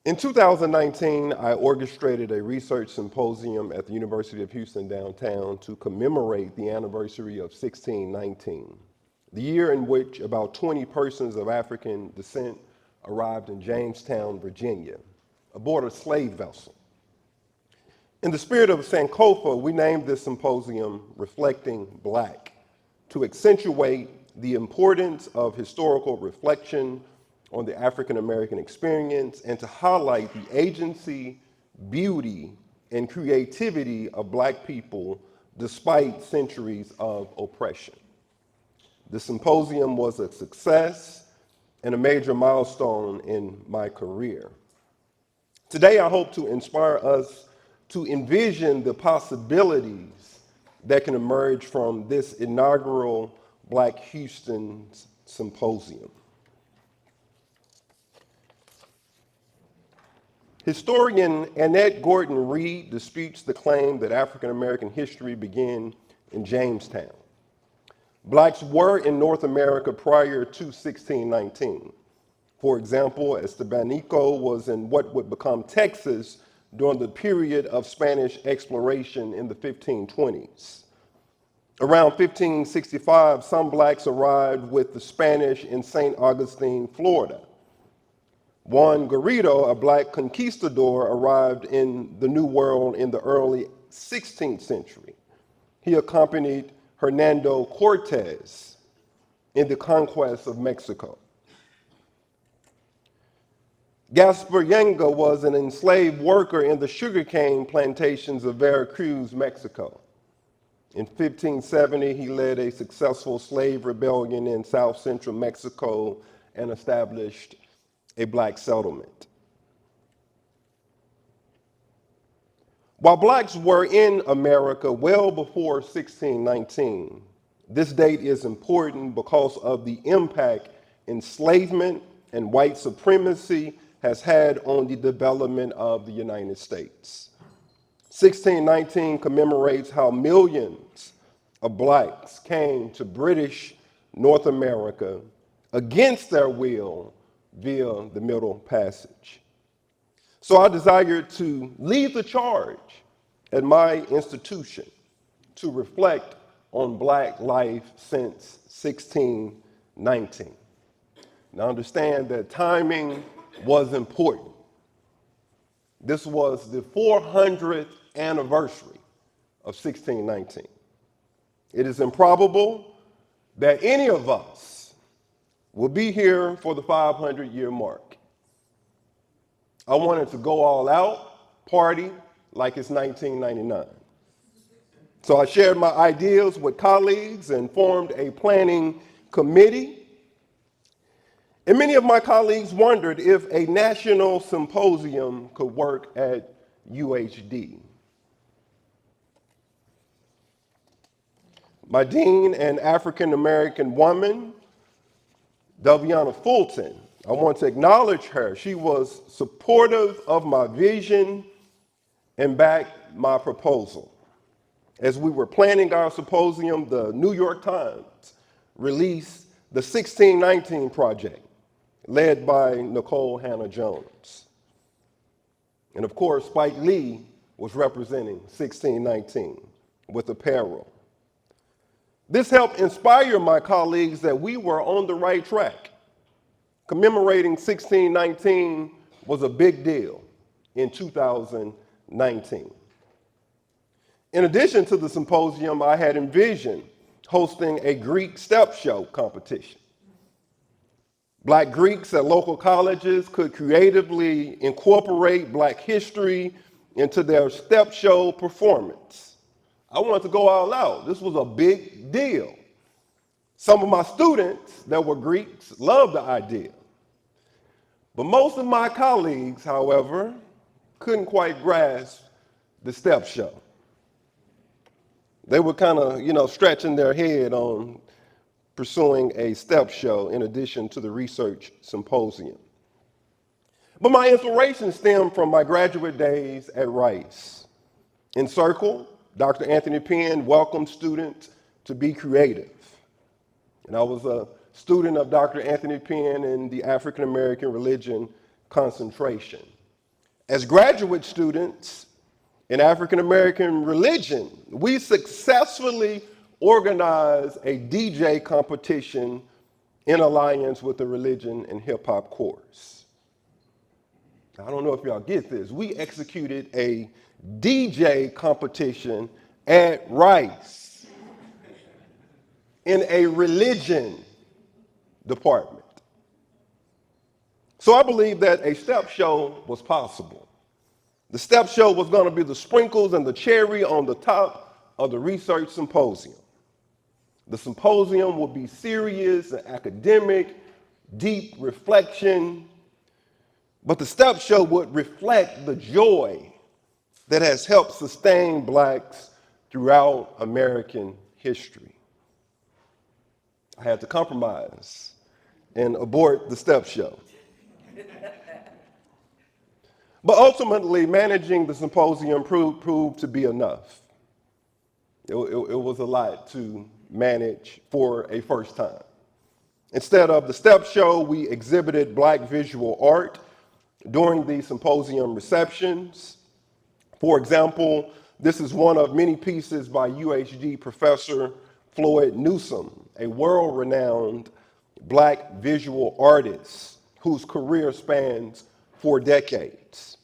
In 2019, I orchestrated a research symposium at the University of Houston downtown to commemorate the anniversary of 1619, the year in which about 20 persons of African descent arrived in Jamestown, Virginia, aboard a slave vessel. In the spirit of Sankofa, we named this symposium Reflecting Black to accentuate the importance of historical reflection on the African American experience and to highlight the agency, beauty, and creativity of Black people despite centuries of oppression. The symposium was a success and a major milestone in my career. Today, I hope to inspire us to envision the possibilities that can emerge from this inaugural Black Houston Symposium. Historian Annette Gordon Reed disputes the claim that African American history began in Jamestown. Blacks were in North America prior to 1619. For example, Estebanico was in what would become Texas during the period of Spanish exploration in the 1520s. Around 1565, some Blacks arrived with the Spanish in St. Augustine, Florida. Juan Garrido, a Black conquistador, arrived in the New World in the early 16th century. He accompanied Hernando Cortez in the conquest of Mexico. Gaspar Yenga was an enslaved worker in the sugarcane plantations of Veracruz, Mexico. In 1570, he led a successful slave rebellion in South Central Mexico and established a Black settlement. While Blacks were in America well before 1619, this date is important because of the impact enslavement and white supremacy has had on the development of the United States. 1619 commemorates how millions of Blacks came to British North America against their will via the Middle Passage. So I desired to lead the charge at my institution to reflect on Black life since 1619. Now understand that timing was important. This was the 400th anniversary of 1619. It is improbable that any of us will be here for the 500-year mark. I wanted to go all out, party like it's 1999. So I shared my ideas with colleagues and formed a planning committee. And many of my colleagues wondered if a national symposium could work at UHD. My dean, an African-American woman, Delviana Fulton, I want to acknowledge her. She was supportive of my vision and backed my proposal. As we were planning our symposium, the New York Times released the 1619 Project, led by Nicole Hannah-Jones. And of course, Spike Lee was representing 1619 with apparel. This helped inspire my colleagues that we were on the right track. Commemorating 1619 was a big deal in 2019. In addition to the symposium, I had envisioned hosting a Greek step show competition. Black Greeks at local colleges could creatively incorporate Black history into their step show performance. I wanted to go all out. This was a big deal. Some of my students that were Greeks loved the idea. But most of my colleagues, however, couldn't quite grasp the step show. They were kind of, scratching their head on pursuing a step show in addition to the research symposium. But my inspiration stemmed from my graduate days at Rice. In Circle, Dr. Anthony Penn welcomed students to be creative. And I was a student of Dr. Anthony Penn in the African American religion concentration. As graduate students in African American religion, we successfully organized a DJ competition in alliance with the religion and hip hop course. I don't know if y'all get this. We executed a DJ competition at Rice in a religion department. So I believe that a step show was possible. The step show was going to be the sprinkles and the cherry on the top of the research symposium. The symposium would be serious and academic, deep reflection, but the step show would reflect the joy that has helped sustain Blacks throughout American history. I had to compromise and abort the step show. But ultimately, managing the symposium proved to be enough. It was a lot to manage for a first time. Instead of the step show, we exhibited Black visual art during the symposium receptions. For example, this is one of many pieces by UHD professor Floyd Newsom, a world-renowned Black visual artist whose career spans 4 decades.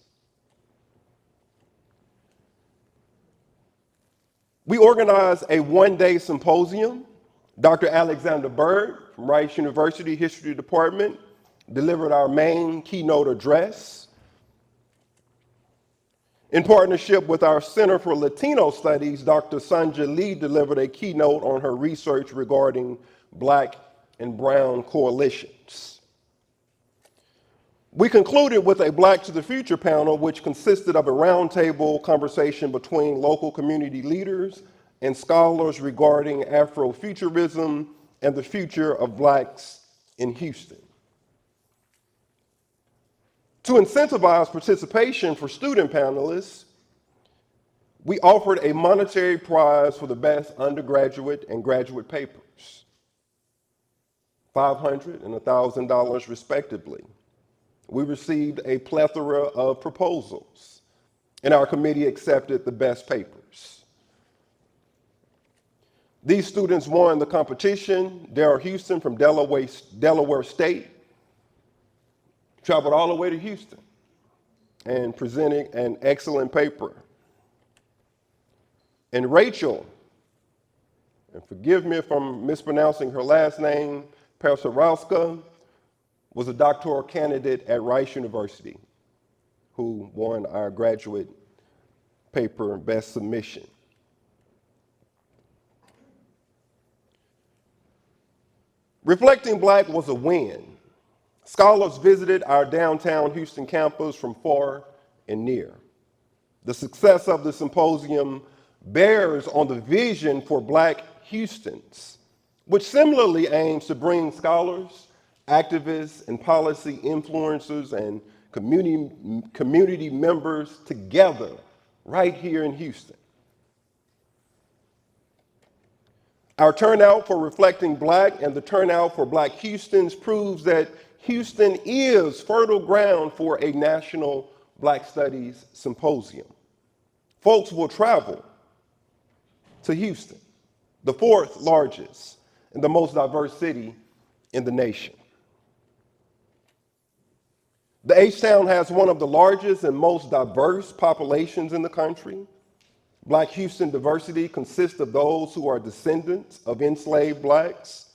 We organized a one-day symposium. Dr. Alexander Bird from Rice University History Department delivered our main keynote address. In partnership with our Center for Latino Studies, Dr. Sanja Lee delivered a keynote on her research regarding Black and Brown coalitions. We concluded with a Black to the Future panel, which consisted of a roundtable conversation between local community leaders and scholars regarding Afrofuturism and the future of Blacks in Houston. To incentivize participation for student panelists, we offered a monetary prize for the best undergraduate and graduate papers, $500 and $1,000 respectively. We received a plethora of proposals, and our committee accepted the best papers. These students won the competition. Darrell Houston from Delaware State traveled all the way to Houston and presented an excellent paper. And Rachel, and forgive me if I'm mispronouncing her last name, Persarowska, was a doctoral candidate at Rice University who won our graduate paper best submission. Reflecting Black was a win. Scholars visited our downtown Houston campus from far and near. The success of the symposium bears on the vision for Black Houstons, which similarly aims to bring scholars, activists, and policy influencers and community members together right here in Houston. Our turnout for Reflecting Black and the turnout for Black Houstons proves that Houston is fertile ground for a national Black Studies symposium. Folks will travel to Houston, the 4th largest and the most diverse city in the nation. The H-Town has one of the largest and most diverse populations in the country. Black Houston diversity consists of those who are descendants of enslaved Blacks,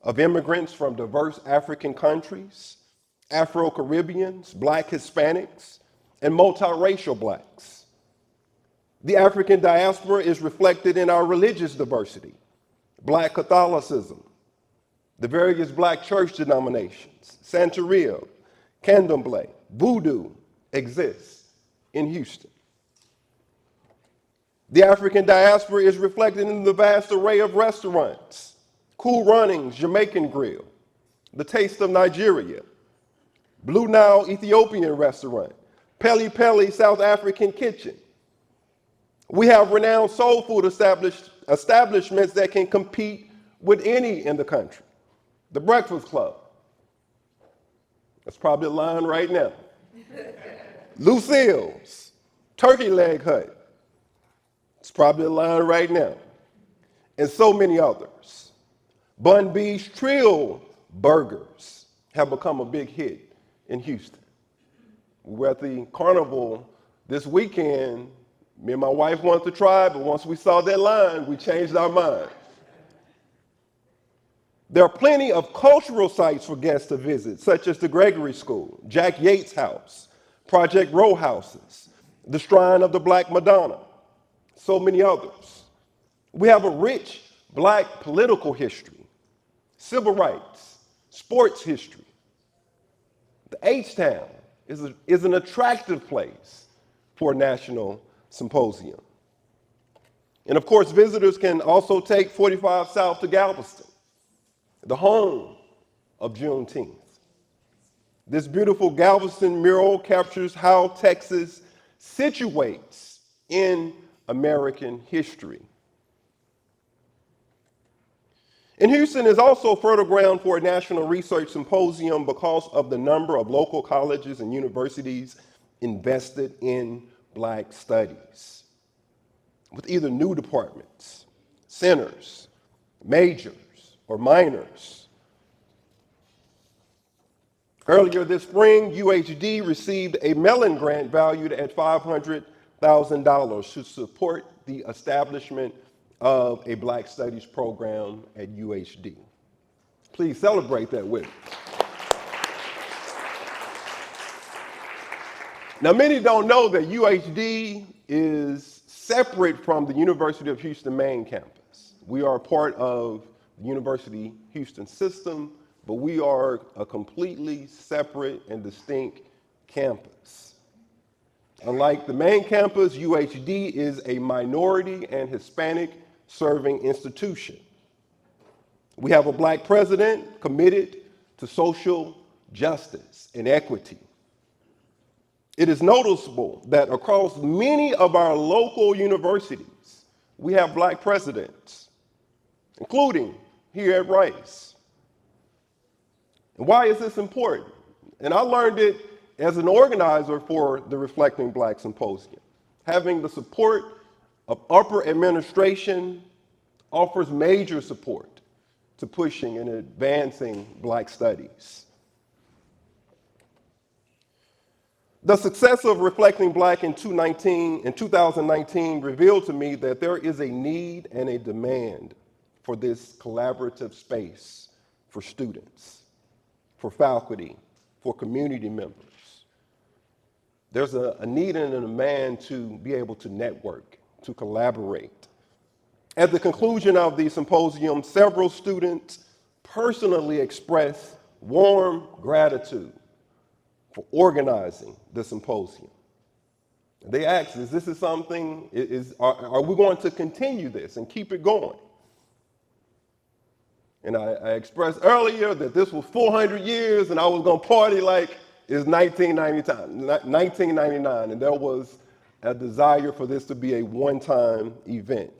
of immigrants from diverse African countries, Afro-Caribbeans, Black Hispanics, and multiracial Blacks. The African diaspora is reflected in our religious diversity, Black Catholicism, the various Black church denominations, Santeria, Candomblé, Voodoo exists in Houston. The African diaspora is reflected in the vast array of restaurants, Cool Runnings, Jamaican Grill, The Taste of Nigeria, Blue Nile Ethiopian Restaurant, Peli Peli South African Kitchen. We have renowned soul food establishments that can compete with any in the country. The Breakfast Club. That's probably a line right now. Lucille's Turkey Leg Hut. It's probably a line right now. And so many others. Bun B's Trill Burgers have become a big hit in Houston. We were at the carnival this weekend. Me and my wife wanted to try, but once we saw that line, we changed our mind. There are plenty of cultural sites for guests to visit, such as the Gregory School, Jack Yates House, Project Row Houses, the Shrine of the Black Madonna, so many others. We have a rich Black political history, civil rights, sports history. The H-Town is an attractive place for a national symposium. And of course, visitors can also take 45 South to Galveston, the home of Juneteenth. This beautiful Galveston mural captures how Texas situates in American history. And Houston is also fertile ground for a national research symposium because of the number of local colleges and universities invested in Black studies, with either new departments, centers, majors, or minors. Earlier this spring, UHD received a Mellon grant valued at $500,000 to support the establishment of a Black Studies program at UHD. Please celebrate that with me. Now, many don't know that UHD is separate from the University of Houston main campus. We are a part of the University Houston system, but we are a completely separate and distinct campus. Unlike the main campus, UHD is a minority and Hispanic serving institution. We have a Black president committed to social justice and equity. It is noticeable that across many of our local universities, we have Black presidents, including here at Rice. And why is this important? And I learned it as an organizer for the Reflecting Black Symposium. Having the support of upper administration offers major support to pushing and advancing Black studies. The success of Reflecting Black in 2019 revealed to me that there is a need and a demand for this collaborative space for students, for faculty, for community members. There's a need and a demand to be able to network, to collaborate. At the conclusion of the symposium, several students personally expressed warm gratitude for organizing the symposium. They asked, is this something, are we going to continue this and keep it going? And I expressed earlier that this was 400 years and I was going to party like it's 1999, and there was a desire for this to be a one-time event.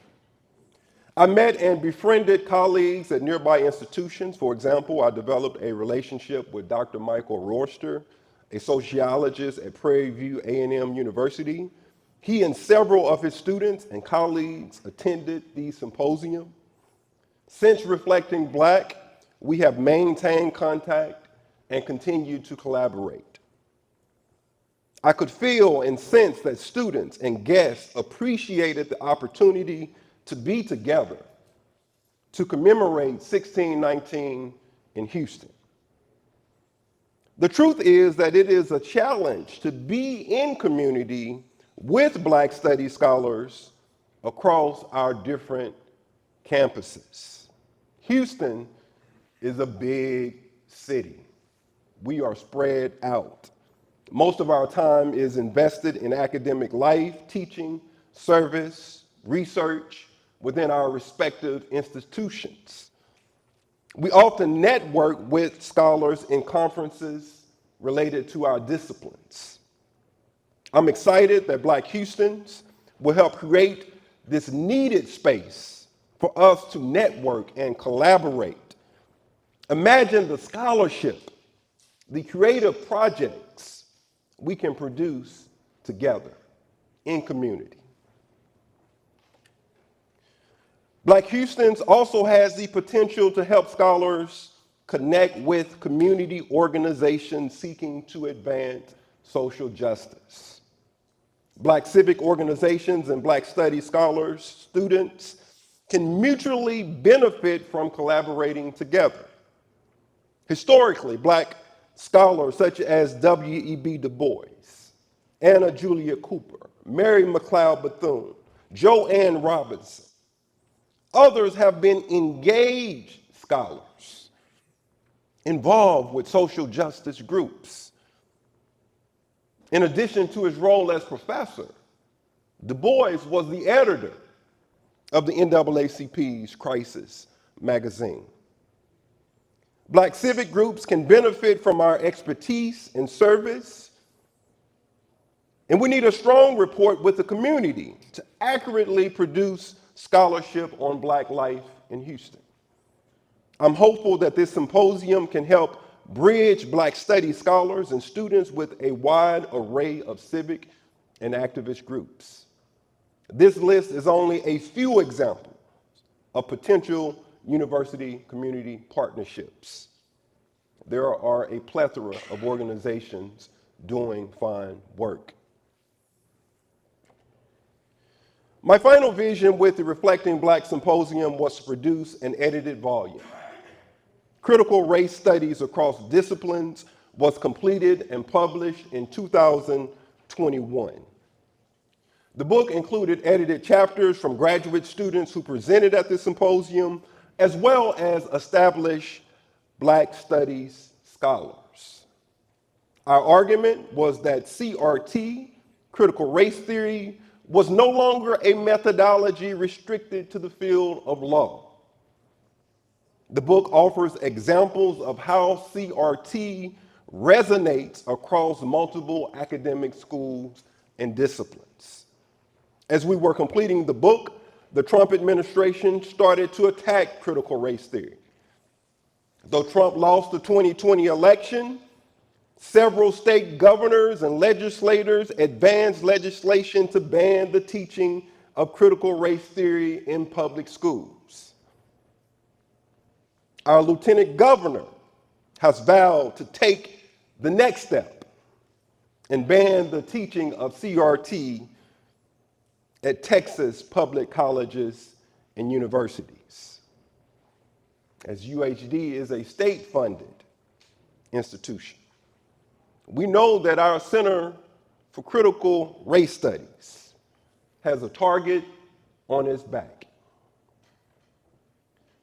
I met and befriended colleagues at nearby institutions. For example, I developed a relationship with Dr. Michael Rohrster, a sociologist at Prairie View A&M University. He and several of his students and colleagues attended the symposium. Since Reflecting Black, we have maintained contact and continued to collaborate. I could feel and sense that students and guests appreciated the opportunity to be together to commemorate 1619 in Houston. The truth is that it is a challenge to be in community with Black studies scholars across our different campuses. Houston is a big city. We are spread out. Most of our time is invested in academic life, teaching, service, research within our respective institutions. We often network with scholars in conferences related to our disciplines. I'm excited that Black Houstons will help create this needed space for us to network and collaborate. Imagine the scholarship, the creative projects we can produce together in community. Black Houston's also has the potential to help scholars connect with community organizations seeking to advance social justice. Black civic organizations and Black studies scholars, students, can mutually benefit from collaborating together. Historically, Black scholars such as W.E.B. Du Bois, Anna Julia Cooper, Mary McLeod Bethune, Joanne Robinson, others have been engaged scholars involved with social justice groups. In addition to his role as professor, Du Bois was the editor of the NAACP's Crisis magazine. Black civic groups can benefit from our expertise and service, and we need a strong rapport with the community to accurately produce scholarship on Black life in Houston. I'm hopeful that this symposium can help bridge Black studies scholars and students with a wide array of civic and activist groups. This list is only a few examples of potential university-community partnerships. There are a plethora of organizations doing fine work. My final vision with the Reflecting Black Symposium was to produce an edited volume. Critical race studies across disciplines was completed and published in 2021. The book included edited chapters from graduate students who presented at the symposium, as well as established Black studies scholars. Our argument was that CRT, critical race theory, was no longer a methodology restricted to the field of law. The book offers examples of how CRT resonates across multiple academic schools and disciplines. As we were completing the book, the Trump administration started to attack critical race theory. Though Trump lost the 2020 election, several state governors and legislators advanced legislation to ban the teaching of critical race theory in public schools. Our lieutenant governor has vowed to take the next step and ban the teaching of CRT at Texas public colleges and universities, as UHD is a state-funded institution. We know that our Center for Critical Race Studies has a target on its back.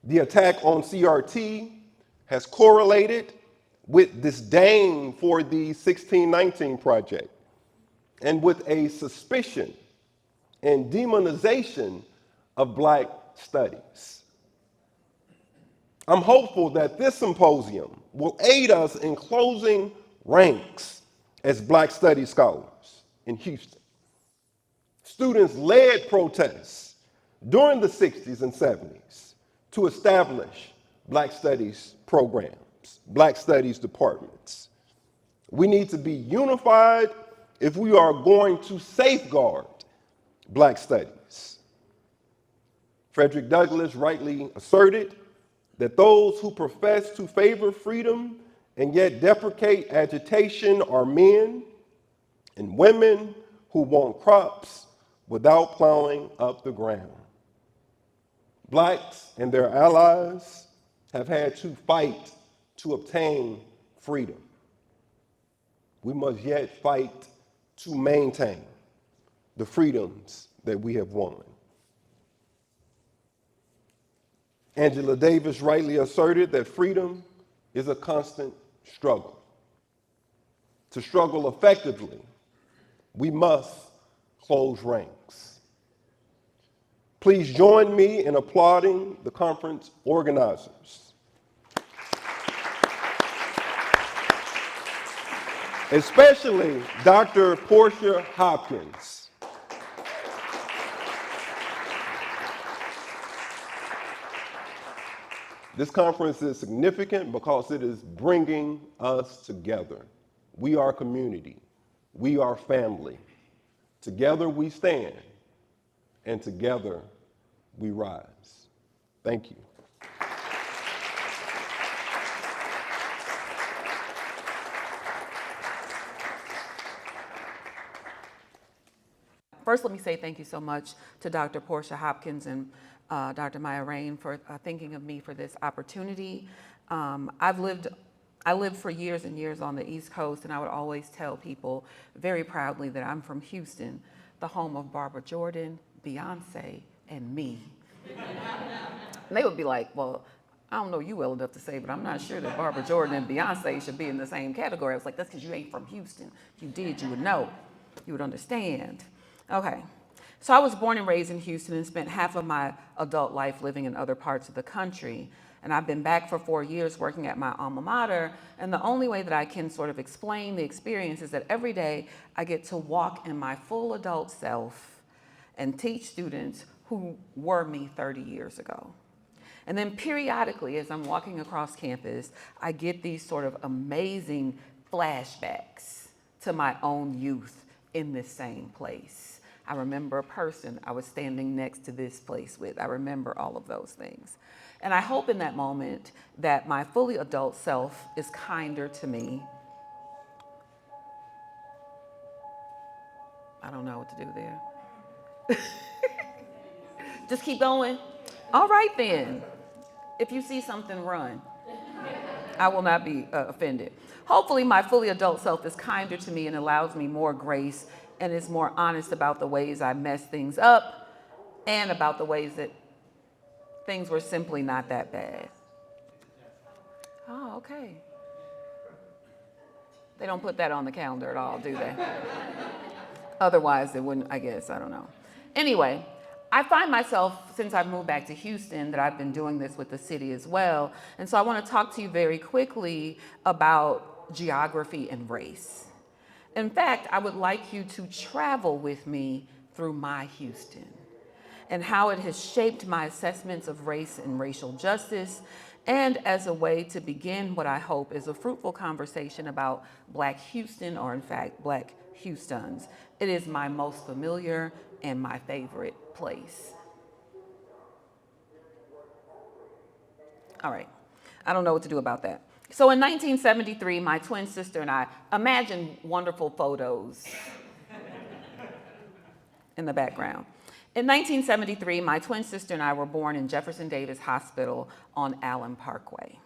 The attack on CRT has correlated with disdain for the 1619 Project and with a suspicion and demonization of Black studies. I'm hopeful that this symposium will aid us in closing ranks as Black studies scholars in Houston. Students led protests during the 60s and 70s to establish Black studies programs, Black studies departments. We need to be unified if we are going to safeguard Black studies. Frederick Douglass rightly asserted that those who profess to favor freedom and yet deprecate agitation are men and women who want crops without plowing up the ground. Blacks and their allies have had to fight to obtain freedom. We must yet fight to maintain the freedoms that we have won. Angela Davis rightly asserted that freedom is a constant struggle. To struggle effectively, we must close ranks. Please join me in applauding the conference organizers, especially Dr. Portia Hopkins. This conference is significant because it is bringing us together. We are community. We are family. Together we stand, and together we rise. Thank you. First, let me say thank you so much to Dr. Portia Hopkins and Dr. Maya Rain for thinking of me for this opportunity. I lived for years and years on the East Coast, and I would always tell people very proudly that I'm from Houston, the home of Barbara Jordan, Beyonce, and me. And they would be like, well, I don't know you well enough to say, but I'm not sure that Barbara Jordan and Beyonce should be in the same category. I was like, that's because you ain't from Houston. If you did, you would know. You would understand. Okay. So I was born and raised in Houston and spent half of my adult life living in other parts of the country. And I've been back for 4 years working at my alma mater. And the only way that I can sort of explain the experience is that every day I get to walk in my full adult self and teach students who were me 30 years ago. And then periodically, as I'm walking across campus, I get these sort of amazing flashbacks to my own youth in this same place. I remember a person I was standing next to this place with. I remember all of those things. And I hope in that moment that my fully adult self is kinder to me. I don't know what to do there. Just keep going. All right then. If you see something, run. I will not be offended. Hopefully my fully adult self is kinder to me and allows me more grace and is more honest about the ways I mess things up and about the ways that things were simply not that bad. Oh, okay. They don't put that on the calendar at all, do they? Otherwise, they wouldn't, I guess, I don't know. Anyway, I find myself, since I've moved back to Houston, that I've been doing this with the city as well. And so I want to talk to you very quickly about geography and race. In fact, I would like you to travel with me through my Houston and how it has shaped my assessments of race and racial justice, and as a way to begin what I hope is a fruitful conversation about Black Houston, or in fact, Black Houstons. It is my most familiar and my favorite place. All right, I don't know what to do about that. So in 1973, my twin sister and I, imagine wonderful photos in the background. In 1973, my twin sister and I were born in Jefferson Davis Hospital on Allen Parkway.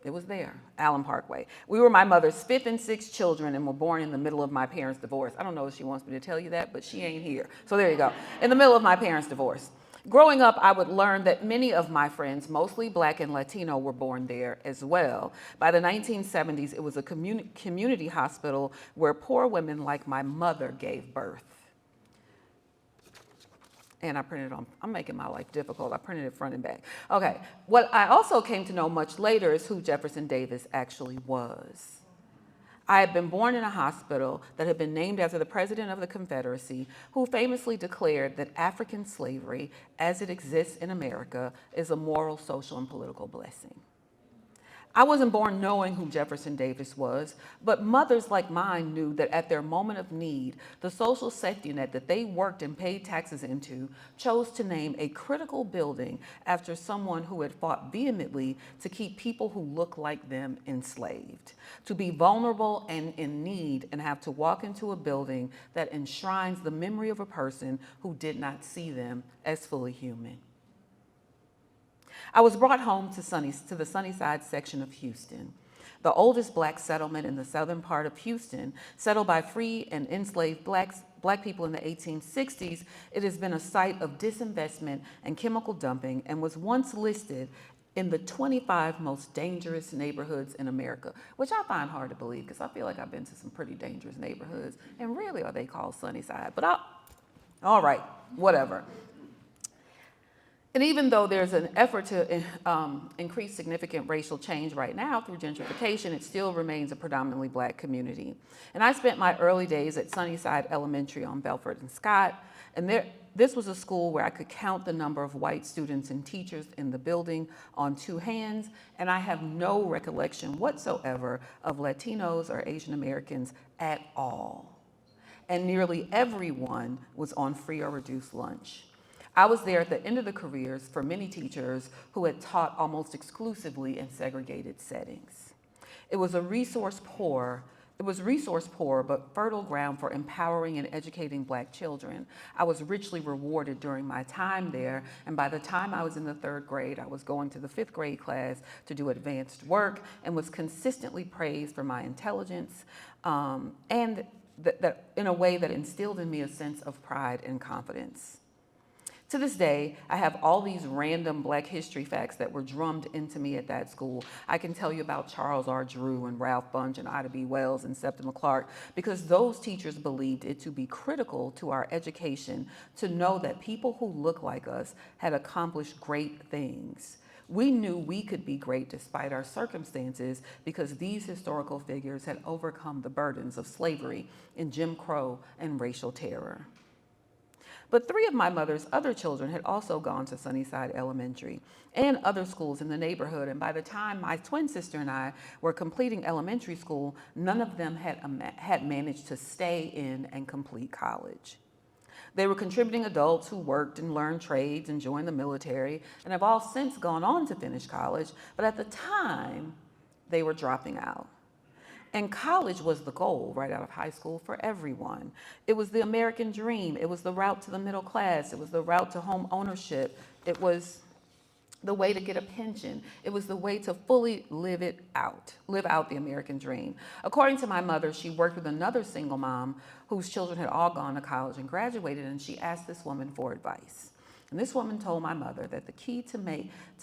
It was there, Allen Parkway. We were my mother's 5th and 6th children and were born in the middle of my parents' divorce. I don't know if she wants me to tell you that, but she ain't here. So there you go, in the middle of my parents' divorce. Growing up, I would learn that many of my friends, mostly Black and Latino, were born there as well. By the 1970s, it was a community hospital where poor women like my mother gave birth. And I printed it on, I'm making my life difficult. I printed it front and back. Okay, what I also came to know much later is who Jefferson Davis actually was. I had been born in a hospital that had been named after the President of the Confederacy, who famously declared that African slavery, as it exists in America, is a moral, social, and political blessing. I wasn't born knowing who Jefferson Davis was, but mothers like mine knew that at their moment of need, the social safety net that they worked and paid taxes into chose to name a critical building after someone who had fought vehemently to keep people who look like them enslaved, to be vulnerable and in need and have to walk into a building that enshrines the memory of a person who did not see them as fully human. I was brought home to the Sunnyside section of Houston, the oldest Black settlement in the southern part of Houston. Settled by free and enslaved Black people in the 1860s, it has been a site of disinvestment and chemical dumping and was once listed in the 25 most dangerous neighborhoods in America, which I find hard to believe because I feel like I've been to some pretty dangerous neighborhoods, and really are they called Sunnyside? But all right, whatever. And even though there's an effort to increase significant racial change right now through gentrification, it still remains a predominantly Black community. And I spent my early days at Sunnyside Elementary on Belford and Scott, and this was a school where I could count the number of white students and teachers in the building on two hands, and I have no recollection whatsoever of Latinos or Asian Americans at all. And nearly everyone was on free or reduced lunch. I was there at the end of the careers for many teachers who had taught almost exclusively in segregated settings. It was resource poor, but fertile ground for empowering and educating Black children. I was richly rewarded during my time there, and by the time I was in the 3rd grade, I was going to the 5th grade class to do advanced work and was consistently praised for my intelligence, and that in a way that instilled in me a sense of pride and confidence. To this day, I have all these random Black history facts that were drummed into me at that school. I can tell you about Charles R. Drew and Ralph Bunche and Ida B. Wells and Septima Clark, because those teachers believed it to be critical to our education to know that people who look like us had accomplished great things. We knew we could be great despite our circumstances because these historical figures had overcome the burdens of slavery and Jim Crow and racial terror. But 3 of my mother's other children had also gone to Sunnyside Elementary and other schools in the neighborhood. And by the time my twin sister and I were completing elementary school, none of them had managed to stay in and complete college. They were contributing adults who worked and learned trades and joined the military and have all since gone on to finish college. But at the time, they were dropping out. And college was the goal right out of high school for everyone. It was the American dream. It was the route to the middle class. It was the route to home ownership. It was the way to get a pension. It was the way to fully live out the American dream. According to my mother, she worked with another single mom whose children had all gone to college and graduated, and she asked this woman for advice. And this woman told my mother that the key to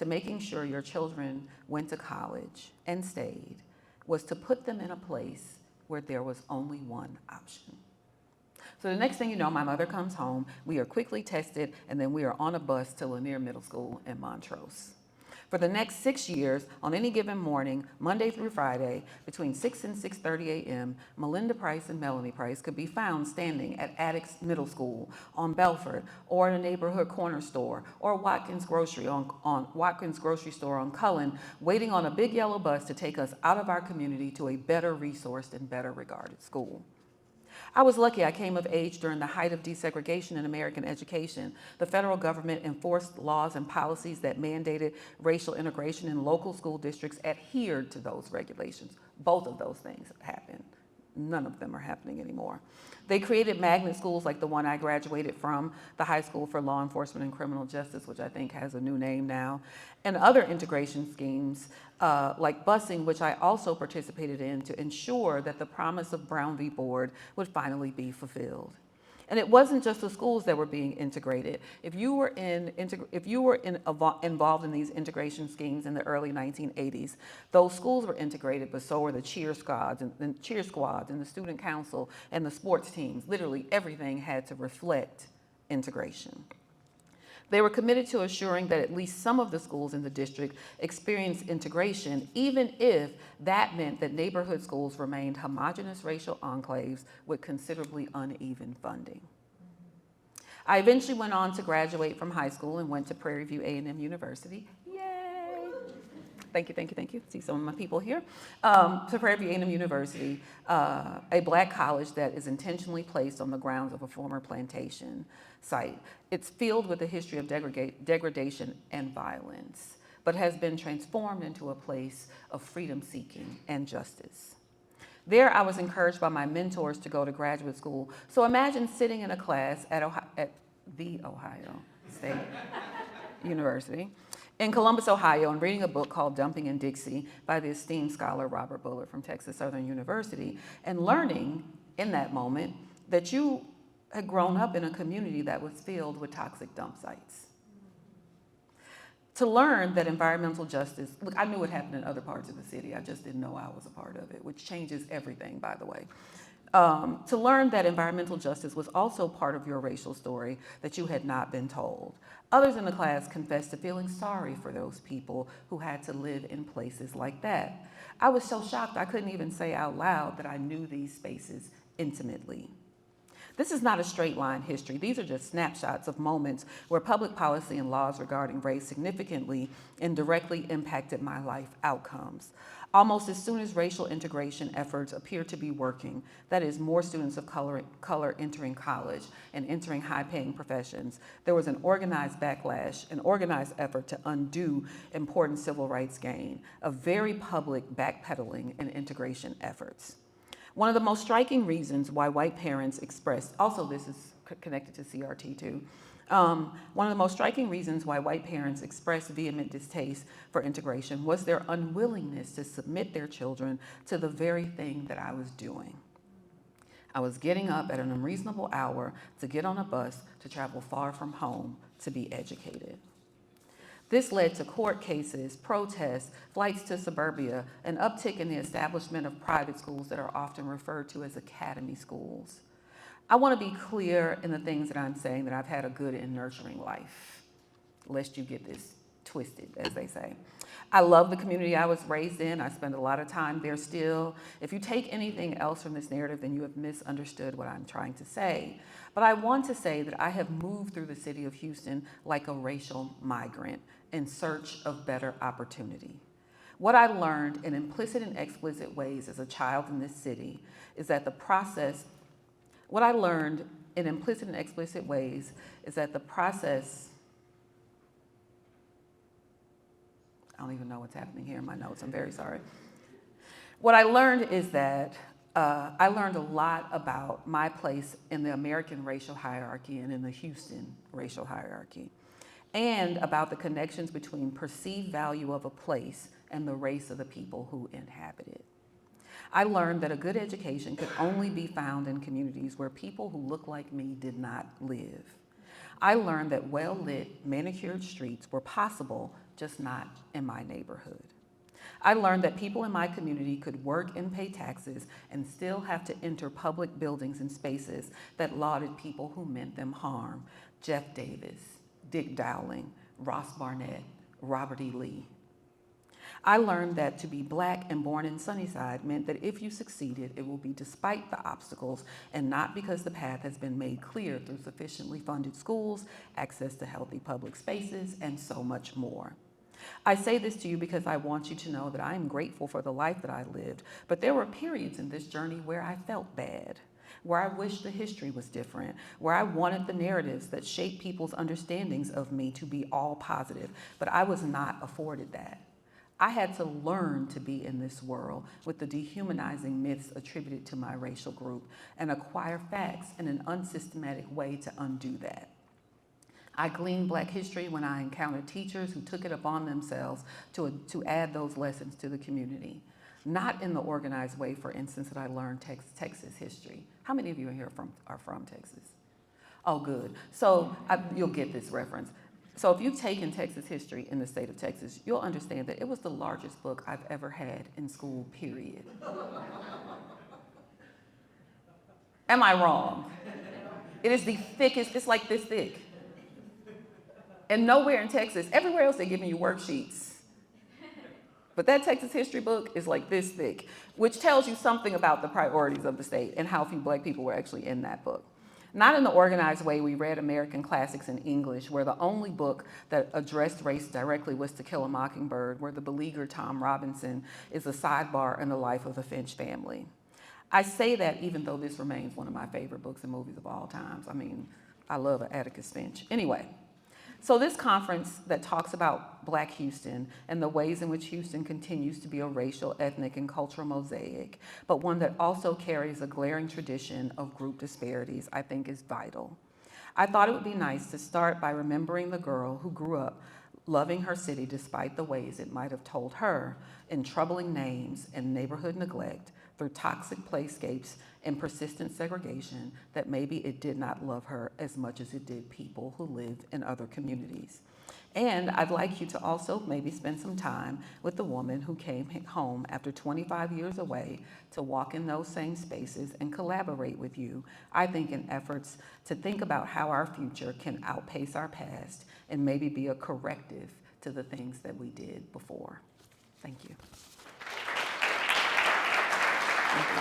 making sure your children went to college and stayed was to put them in a place where there was only one option. So the next thing you know, my mother comes home, we are quickly tested, and then we are on a bus to Lanier Middle School in Montrose. For the next 6 years, on any given morning, Monday through Friday, between 6 and 6:30 a.m., Melinda Price and Melanie Price could be found standing at Attucks Middle School on Belford, or at a neighborhood corner store, or Watkins Grocery Store on Cullen, waiting on a big yellow bus to take us out of our community to a better resourced and better regarded school. I was lucky I came of age during the height of desegregation in American education. The federal government enforced laws and policies that mandated racial integration, and local school districts adhered to those regulations. Both of those things happened. None of them are happening anymore. They created magnet schools like the one I graduated from, the High School for Law Enforcement and Criminal Justice, which I think has a new name now, and other integration schemes like busing, which I also participated in to ensure that the promise of Brown v. Board would finally be fulfilled. And it wasn't just the schools that were being integrated. If you were involved in these integration schemes in the early 1980s, those schools were integrated, but so were the cheer squads and the student council and the sports teams. Literally everything had to reflect integration. They were committed to assuring that at least some of the schools in the district experienced integration, even if that meant that neighborhood schools remained homogeneous racial enclaves with considerably uneven funding. I eventually went on to graduate from high school and went to Prairie View A&M University. Yay! Thank you. See some of my people here. To Prairie View A&M University, a Black college that is intentionally placed on the grounds of a former plantation site. It's filled with a history of degradation and violence, but has been transformed into a place of freedom seeking and justice. There, I was encouraged by my mentors to go to graduate school. So imagine sitting in a class at the Ohio State University in Columbus, Ohio, and reading a book called Dumping in Dixie by the esteemed scholar Robert Bullard from Texas Southern University, and learning in that moment that you had grown up in a community that was filled with toxic dump sites. To learn that environmental justice, look, I knew it happened in other parts of the city, I just didn't know I was a part of it, which changes everything, by the way. To learn that environmental justice was also part of your racial story that you had not been told. Others in the class confessed to feeling sorry for those people who had to live in places like that. I was so shocked I couldn't even say out loud that I knew these spaces intimately. This is not a straight line history. These are just snapshots of moments where public policy and laws regarding race significantly and directly impacted my life outcomes. Almost as soon as racial integration efforts appear to be working, that is, more students of color entering college and entering high-paying professions, there was an organized backlash, an organized effort to undo important civil rights gain, a very public backpedaling in integration efforts. One of the most striking reasons why white parents expressed, also this is connected to CRT too, one of the most striking reasons why white parents expressed vehement distaste for integration was their unwillingness to submit their children to the very thing that I was doing. I was getting up at an unreasonable hour to get on a bus to travel far from home to be educated. This led to court cases, protests, flights to suburbia, an uptick in the establishment of private schools that are often referred to as academy schools. I want to be clear in the things that I'm saying, that I've had a good and nurturing life, lest you get this twisted, as they say. I love the community I was raised in. I spend a lot of time there still. If you take anything else from this narrative, then you have misunderstood what I'm trying to say. But I want to say that I have moved through the city of Houston like a racial migrant in search of better opportunity. What I learned in implicit and explicit ways as a child in this city is that the process I don't even know what's happening here in my notes, I'm very sorry. What I learned is that I learned a lot about my place in the American racial hierarchy and in the Houston racial hierarchy, and about the connections between perceived value of a place and the race of the people who inhabit it. I learned that a good education could only be found in communities where people who look like me did not live. I learned that well-lit, manicured streets were possible, just not in my neighborhood. I learned that people in my community could work and pay taxes and still have to enter public buildings and spaces that lauded people who meant them harm. Jeff Davis, Dick Dowling, Ross Barnett, Robert E. Lee. I learned that to be Black and born in Sunnyside meant that if you succeeded, it will be despite the obstacles and not because the path has been made clear through sufficiently funded schools, access to healthy public spaces, and so much more. I say this to you because I want you to know that I am grateful for the life that I lived, but there were periods in this journey where I felt bad, where I wished the history was different, where I wanted the narratives that shape people's understandings of me to be all positive, but I was not afforded that. I had to learn to be in this world with the dehumanizing myths attributed to my racial group and acquire facts in an unsystematic way to undo that. I gleaned Black history when I encountered teachers who took it upon themselves to add those lessons to the community. Not in the organized way, for instance, that I learned Texas history. How many of you in here are from Texas? Oh, good. So you'll get this reference. So if you've taken Texas history in the state of Texas, you'll understand that it was the largest book I've ever had in school, period. Am I wrong? It is the thickest, it's like this thick. And nowhere in Texas, everywhere else they're giving you worksheets. But that Texas history book is like this thick, which tells you something about the priorities of the state and how few Black people were actually in that book. Not in the organized way we read American classics in English, where the only book that addressed race directly was To Kill a Mockingbird, where the beleaguered Tom Robinson is a sidebar in the life of the Finch family. I say that even though this remains one of my favorite books and movies of all times. I mean, I love Atticus Finch. Anyway, so this conference that talks about Black Houston and the ways in which Houston continues to be a racial, ethnic, and cultural mosaic, but one that also carries a glaring tradition of group disparities, I think is vital. I thought it would be nice to start by remembering the girl who grew up loving her city despite the ways it might have told her in troubling names and neighborhood neglect, through toxic playscapes and persistent segregation, that maybe it did not love her as much as it did people who lived in other communities. And I'd like you to also maybe spend some time with the woman who came home after 25 years away to walk in those same spaces and collaborate with you, I think, in efforts to think about how our future can outpace our past and maybe be a corrective to the things that we did before. Thank you. Thank you.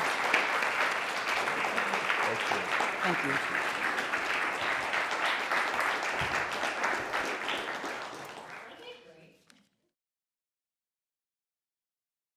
Thank you.